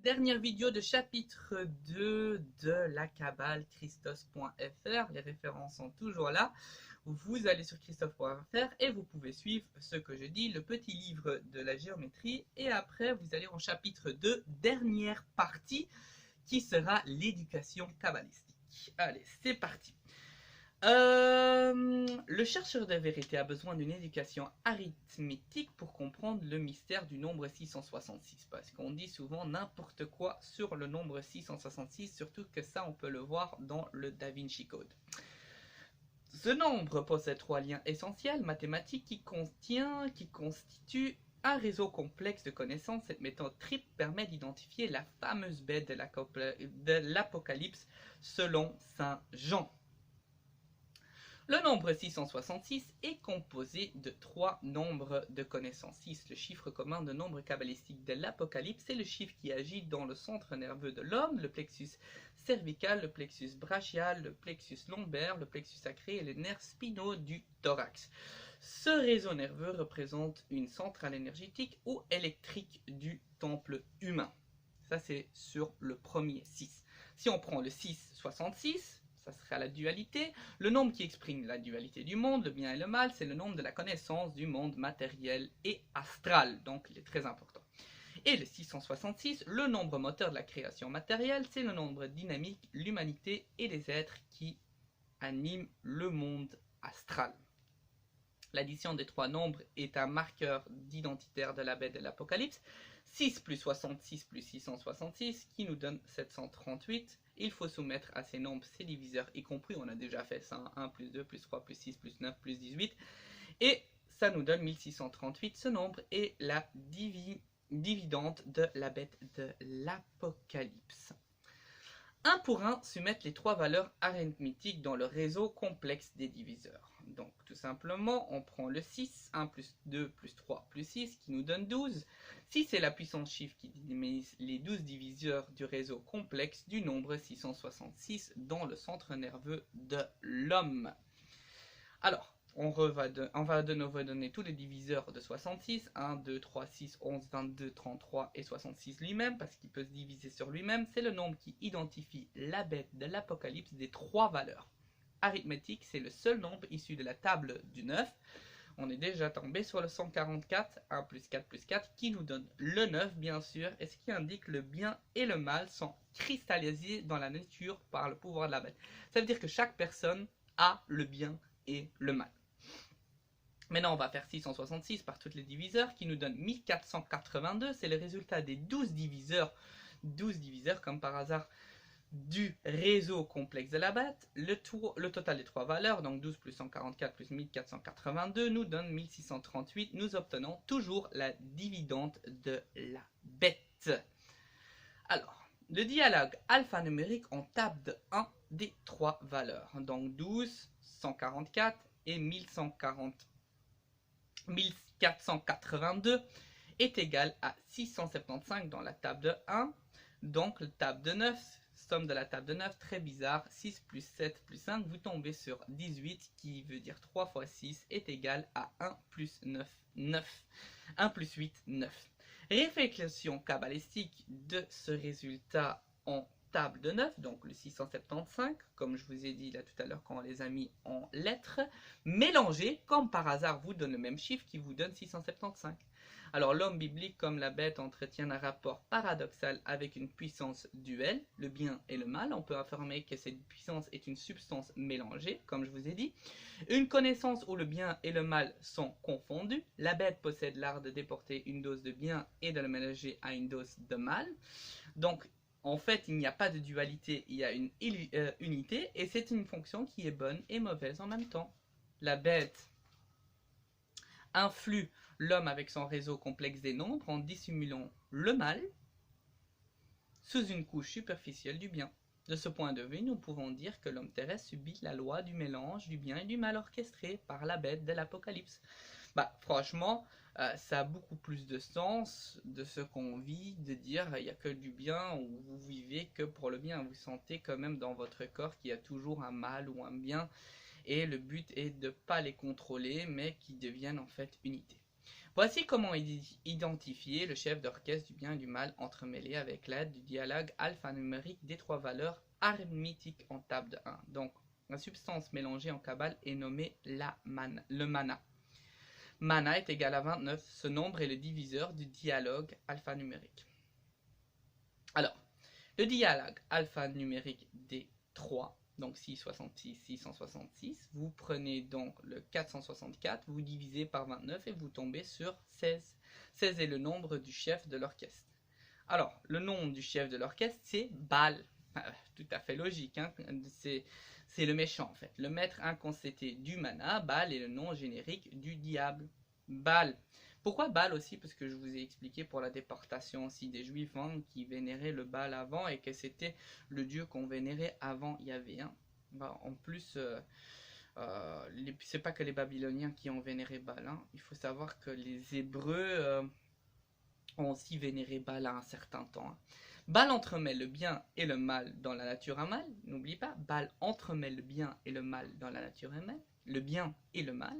Dernière vidéo de chapitre 2 de la Kabbale, Christos.fr. Les références sont toujours là. Vous allez sur Christophe.fr et vous pouvez suivre ce que je dis, le petit livre de la géométrie. Et après, vous allez en chapitre 2, dernière partie, qui sera l'éducation kabbalistique. Allez, c'est parti. Le chercheur de vérité a besoin d'une éducation arithmétique pour comprendre le mystère du nombre 666, parce qu'on dit souvent n'importe quoi sur le nombre 666, surtout que ça on peut le voir dans le Da Vinci Code. Ce nombre possède trois liens essentiels mathématiques qui constituent un réseau complexe de connaissances. Cette méthode triple permet d'identifier la fameuse bête de l'Apocalypse selon Saint Jean. Le nombre 666 est composé de trois nombres de connaissances. 6, le chiffre commun de nombre kabbalistique de l'Apocalypse, c'est le chiffre qui agit dans le centre nerveux de l'homme, le plexus cervical, le plexus brachial, le plexus lombaire, le plexus sacré et les nerfs spinaux du thorax. Ce réseau nerveux représente une centrale énergétique ou électrique du temple humain. Ça, c'est sur le premier 6. Si on prend le 666, ça sera la dualité. Le nombre qui exprime la dualité du monde, le bien et le mal, c'est le nombre de la connaissance du monde matériel et astral. Donc, il est très important. Et le 666, le nombre moteur de la création matérielle, c'est le nombre dynamique, l'humanité et les êtres qui animent le monde astral. L'addition des trois nombres est un marqueur d'identitaire de la bête de l'Apocalypse. 6 plus 66 plus 666 qui nous donne 738. Il faut soumettre à ces nombres ces diviseurs, y compris, on a déjà fait ça, 1 plus 2 plus 3 plus 6 plus 9 plus 18. Et ça nous donne 1638. Ce nombre est la dividende de la bête de l'Apocalypse. 1 pour 1 soumettre les trois valeurs arithmétiques dans le réseau complexe des diviseurs. Donc tout simplement, on prend le 6, 1 plus 2 plus 3 plus 6 qui nous donne 12. 6 est la puissance chiffre qui dynamise les 12 diviseurs du réseau complexe du nombre 666 dans le centre nerveux de l'homme. Alors, on va de nouveau donner tous les diviseurs de 66, 1, 2, 3, 6, 11, 22, 33 et 66 lui-même, parce qu'il peut se diviser sur lui-même. C'est le nombre qui identifie la bête de l'Apocalypse des trois valeurs. Arithmétique, c'est le seul nombre issu de la table du 9. On est déjà tombé sur le 144, 1 plus 4 plus 4, qui nous donne le 9, bien sûr, et ce qui indique le bien et le mal sont cristallisés dans la nature par le pouvoir de la bête. Ça veut dire que chaque personne a le bien et le mal. Maintenant, on va faire 666 par tous les diviseurs qui nous donne 1482. C'est le résultat des 12 diviseurs. 12 diviseurs, comme par hasard, du réseau complexe de la bête. Le total des trois valeurs, donc 12 plus 144 plus 1482, nous donne 1638. Nous obtenons toujours la dividende de la bête. Alors, le dialogue alphanumérique, on tape de 1 des trois valeurs. Donc 12, 144 et 1482 est égal à 675 dans la table de 1. Donc, la table de 9, somme de la table de 9, très bizarre, 6 plus 7 plus 5, vous tombez sur 18, qui veut dire 3 fois 6 est égal à 1 plus 9, 9. 1 plus 8, 9. Réflexion kabbalistique de ce résultat en table de 9, donc le 675, comme je vous ai dit là tout à l'heure quand on les a mis en lettres, mélangés, comme par hasard, vous donne le même chiffre qui vous donne 675. Alors l'homme biblique comme la bête entretient un rapport paradoxal avec une puissance duelle, le bien et le mal. On peut affirmer que cette puissance est une substance mélangée, comme je vous ai dit. Une connaissance où le bien et le mal sont confondus. La bête possède l'art de déporter une dose de bien et de le mélanger à une dose de mal. Donc en fait, il n'y a pas de dualité, il y a une unité, et c'est une fonction qui est bonne et mauvaise en même temps. La bête influe l'homme avec son réseau complexe des nombres en dissimulant le mal sous une couche superficielle du bien. De ce point de vue, nous pouvons dire que l'homme terrestre subit la loi du mélange du bien et du mal orchestré par la bête de l'Apocalypse. Franchement, ça a beaucoup plus de sens de ce qu'on vit, de dire il n'y a que du bien, ou vous vivez que pour le bien. Vous sentez quand même dans votre corps qu'il y a toujours un mal ou un bien, et le but est de ne pas les contrôler, mais qu'ils deviennent en fait unité. Voici comment identifier le chef d'orchestre du bien et du mal entremêlé avec l'aide du dialogue alphanumérique des trois valeurs arithmétiques en table de 1. Donc, la substance mélangée en cabale est nommée le mana. Mana est égal à 29. Ce nombre est le diviseur du dialogue alphanumérique. Alors, le dialogue alphanumérique des 3, donc 666, 666, vous prenez donc le 464, vous divisez par 29 et vous tombez sur 16. 16 est le nombre du chef de l'orchestre. Alors, le nom du chef de l'orchestre, c'est Baal. Tout à fait logique, hein? C'est le méchant en fait. Le maître incontesté du mana, Baal est le nom générique du diable. Baal. Pourquoi Baal aussi? Parce que je vous ai expliqué pour la déportation aussi des Juifs qui vénéraient le Baal avant et que c'était le dieu qu'on vénérait avant Yahvé. En plus, c'est pas que les Babyloniens qui ont vénéré Baal. Il faut savoir que les Hébreux ont aussi vénéré Baal à un certain temps. Baal entremêle le bien et le mal dans la nature animale. N'oublie pas, Baal entremêle le bien et le mal dans la nature animale. Le bien et le mal.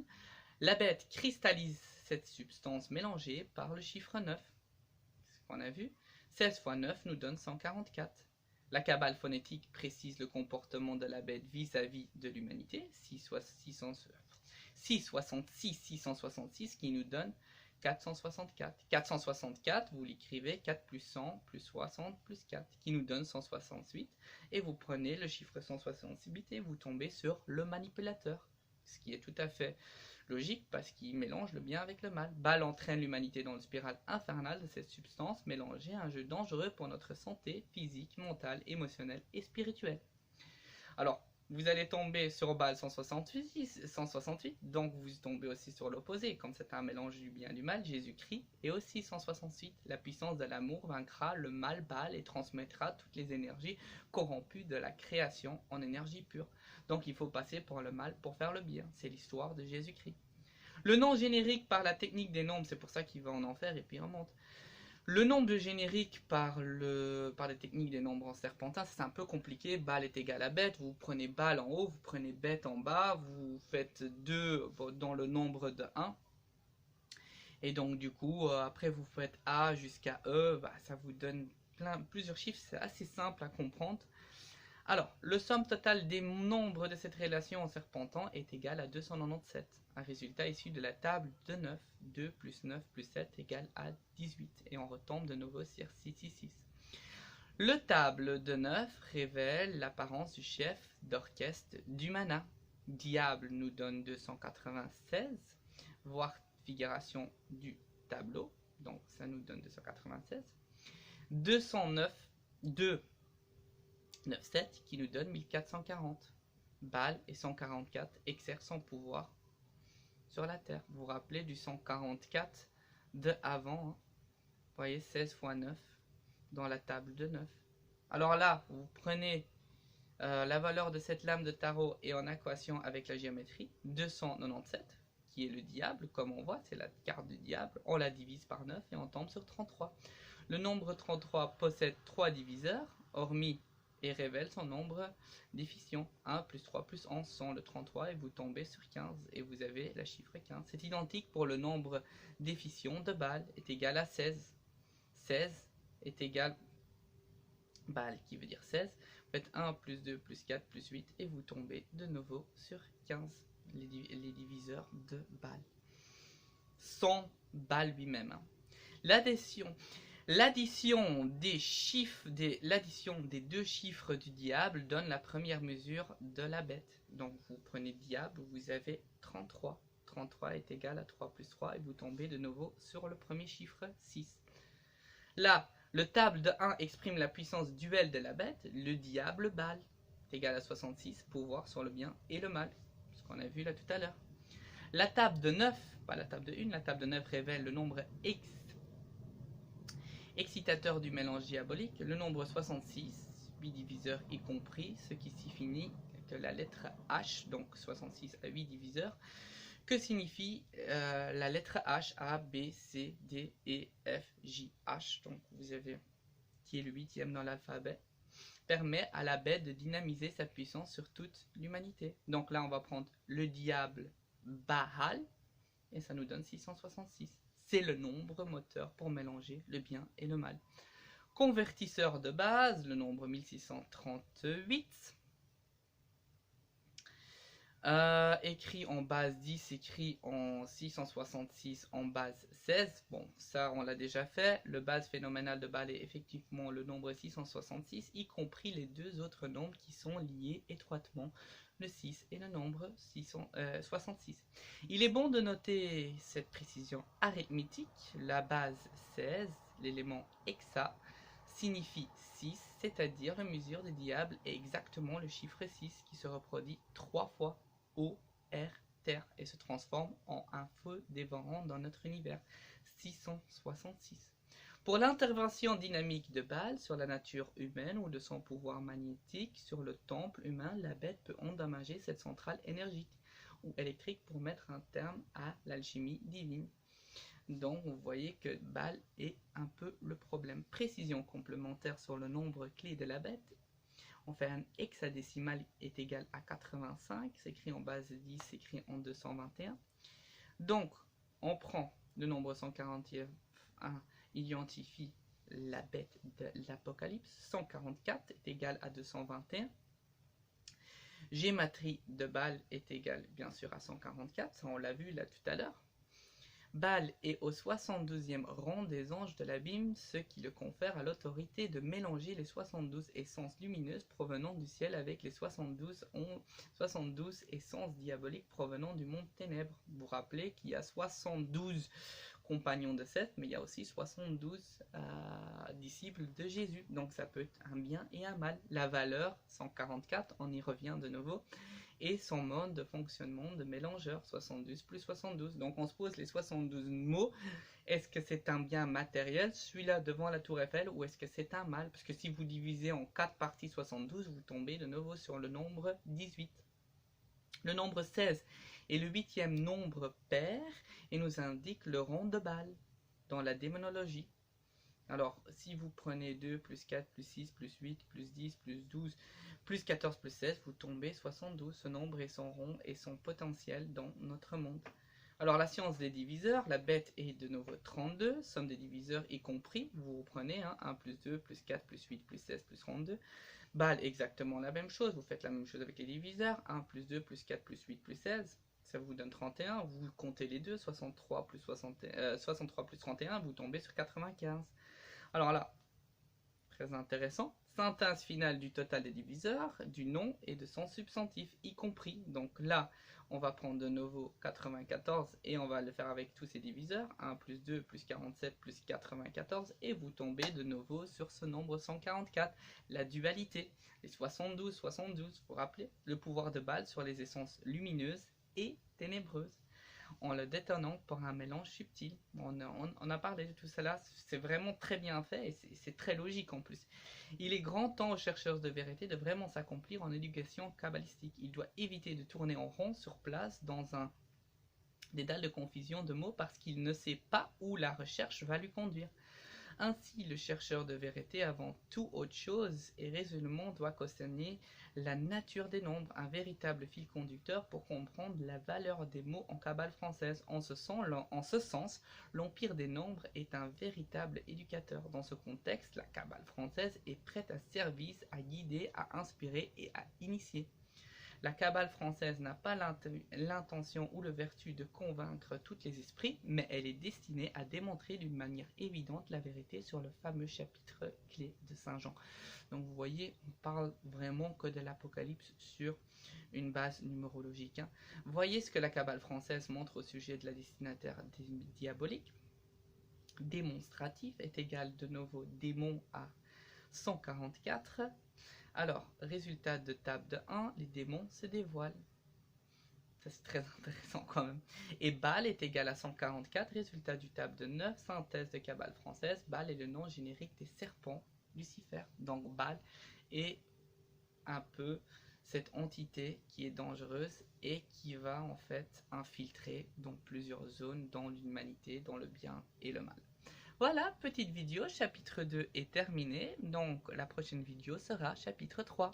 La bête cristallise cette substance mélangée par le chiffre 9. C'est ce qu'on a vu. 16 fois 9 nous donne 144. La cabale phonétique précise le comportement de la bête vis-à-vis de l'humanité. 666, 666 qui nous donne 464. 464, vous l'écrivez 4 plus 100 plus 60 plus 4 qui nous donne 168. Et vous prenez le chiffre 168 et vous tombez sur le manipulateur. Ce qui est tout à fait logique parce qu'il mélange le bien avec le mal. Baal entraîne l'humanité dans une spirale infernale de cette substance mélangée à un jeu dangereux pour notre santé physique, mentale, émotionnelle et spirituelle. Alors, vous allez tomber sur Baal 168, donc vous tombez aussi sur l'opposé. Comme c'est un mélange du bien et du mal, Jésus-Christ est aussi 168. La puissance de l'amour vaincra le mal Baal et transmettra toutes les énergies corrompues de la création en énergie pure. Donc il faut passer par le mal pour faire le bien. C'est l'histoire de Jésus-Christ. Le nom générique par la technique des nombres, c'est pour ça qu'il va en enfer et puis il remonte. Le nombre de générique par les techniques des nombres en serpentin, c'est un peu compliqué. Baal est égal à bête, vous prenez Baal en haut, vous prenez bête en bas, vous faites 2 dans le nombre de 1. Et donc du coup, après vous faites A jusqu'à E, ça vous donne plusieurs chiffres, c'est assez simple à comprendre. Alors, le somme totale des nombres de cette relation en serpentant est égal à 297. Un résultat issu de la table de 9. 2 plus 9 plus 7 égale à 18. Et on retombe de nouveau sur 666. Le table de 9 révèle l'apparence du chef d'orchestre du mana. Diable nous donne 296. Voir figuration du tableau. Donc ça nous donne 296. 209, 2. 97 qui nous donne 1440. Baal et 144 exercent son pouvoir sur la terre. Vous vous rappelez du 144 de avant. Vous voyez 16 fois 9 dans la table de 9. Alors là, vous prenez la valeur de cette lame de tarot et en équation avec la géométrie. 297 qui est le diable, comme on voit, c'est la carte du diable. On la divise par 9 et on tombe sur 33. Le nombre 33 possède 3 diviseurs, hormis et révèle son nombre déficient. 1 plus 3 plus 11 sont le 33 et vous tombez sur 15 et vous avez la chiffre 15. C'est identique pour le nombre déficient de Baal est égal à 16. 16 est égal Baal qui veut dire 16. Vous faites 1 plus 2 plus 4 plus 8 et vous tombez de nouveau sur 15, les diviseurs de Baal. Sans Baal lui-même. L'addition des deux chiffres du diable donne la première mesure de la bête. Donc vous prenez diable, vous avez 33. 33 est égal à 3 plus 3 et vous tombez de nouveau sur le premier chiffre 6. Là, le table de 1 exprime la puissance duelle de la bête, le diable Baal est égal à 66, pouvoir sur le bien et le mal, ce qu'on a vu là tout à l'heure. La table de 9, pas la table de 1, la table de 9 révèle le nombre excitateur du mélange diabolique, le nombre 66, 8 diviseurs y compris, ce qui signifie que la lettre H, donc 66 à 8 diviseurs, que signifie la lettre H, A, B, C, D, E, F, J, H, donc vous avez qui est le 8e dans l'alphabet, permet à la bête de dynamiser sa puissance sur toute l'humanité. Donc là on va prendre le diable Baal, et ça nous donne 666. c'est le nombre moteur pour mélanger le bien et le mal. Convertisseur de base, le nombre 1638. Écrit en base 10, écrit en 666 en base 16. Bon, ça on l'a déjà fait. Le base phénoménal de Bâle est effectivement le nombre 666, y compris les deux autres nombres qui sont liés étroitement, le 6 et le nombre 666. Il est bon de noter cette précision arithmétique. La base 16, l'élément hexa, signifie 6, c'est-à-dire la mesure des diables est exactement le chiffre 6 qui se reproduit 3 fois au R terre et se transforme en un feu dévorant dans notre univers. 666. Pour l'intervention dynamique de Bâle sur la nature humaine ou de son pouvoir magnétique sur le temple humain, la bête peut endommager cette centrale énergétique ou électrique pour mettre un terme à l'alchimie divine. Donc vous voyez que Bâle est un peu le problème. Précision complémentaire sur le nombre clé de la bête. On fait un hexadécimal est égal à 85, c'est écrit en base 10, c'est écrit en 221. Donc, on prend le nombre 141, identifie la bête de l'Apocalypse, 144 est égal à 221. Gématrie de Bâle est égale bien sûr à 144, ça on l'a vu là tout à l'heure. Bâle est au 72e rang des anges de l'abîme, ce qui le confère à l'autorité de mélanger les 72 essences lumineuses provenant du ciel avec les 72 essences diaboliques provenant du monde ténèbres. Vous vous rappelez qu'il y a 72 compagnons de Seth, mais il y a aussi 72 disciples de Jésus. Donc ça peut être un bien et un mal. La valeur, 144, on y revient de nouveau. Et son mode de fonctionnement de mélangeur, 72 plus 72. Donc on se pose les 72 mots. Est-ce que c'est un bien matériel, celui-là devant la tour Eiffel, ou est-ce que c'est un mal? Parce que si vous divisez en 4 parties 72, vous tombez de nouveau sur le nombre 18. Le nombre 16 est le 8e nombre pair et nous indique le rang de Bâle dans la démonologie. Alors, si vous prenez 2, plus 4, plus 6, plus 8, plus 10, plus 12, plus 14, plus 16, vous tombez 72. Ce nombre est son rond et son potentiel dans notre monde. Alors, la science des diviseurs, la bête est de nouveau 32, somme des diviseurs y compris. Vous reprenez 1 plus 2, plus 4, plus 8, plus 16, plus 32. Bâle, exactement la même chose. Vous faites la même chose avec les diviseurs. 1 plus 2, plus 4, plus 8, plus 16. Ça vous donne 31. Vous comptez les deux. 63 plus 31, vous tombez sur 95. Alors là, très intéressant, synthèse finale du total des diviseurs, du nom et de son substantif, y compris. Donc là, on va prendre de nouveau 94 et on va le faire avec tous ces diviseurs, 1 plus 2 plus 47 plus 94, et vous tombez de nouveau sur ce nombre 144, la dualité, les 72, 72, vous vous rappelez, le pouvoir de Bâle sur les essences lumineuses et ténébreuses, en le détonnant par un mélange subtil. On a parlé de tout cela, c'est vraiment très bien fait et c'est très logique en plus. Il est grand temps aux chercheurs de vérité de vraiment s'accomplir en éducation kabbalistique. Il doit éviter de tourner en rond sur place dans un dédale de confusion de mots parce qu'il ne sait pas où la recherche va lui conduire. Ainsi, le chercheur de vérité, avant tout autre chose, et résolument doit cautionner la nature des nombres, un véritable fil conducteur pour comprendre la valeur des mots en kabbale française. En ce sens, l'empire des nombres est un véritable éducateur. Dans ce contexte, la kabbale française est prête à service, à guider, à inspirer et à initier. La kabbale française n'a pas l'intention ou la vertu de convaincre tous les esprits, mais elle est destinée à démontrer d'une manière évidente la vérité sur le fameux chapitre clé de Saint Jean. Donc vous voyez, on parle vraiment que de l'Apocalypse sur une base numérologique. Voyez ce que la kabbale française montre au sujet de la destinataire diabolique. Démonstratif est égal de nouveau démon à 144. Alors, résultat de table de 1, les démons se dévoilent. Ça c'est très intéressant quand même. Et Bâle est égal à 144, résultat du table de 9, synthèse de kabbale française. Bâle est le nom générique des serpents Lucifer. Donc Bâle est un peu cette entité qui est dangereuse et qui va en fait infiltrer dans plusieurs zones dans l'humanité, dans le bien et le mal. Voilà, petite vidéo, chapitre 2 est terminé, donc la prochaine vidéo sera chapitre 3.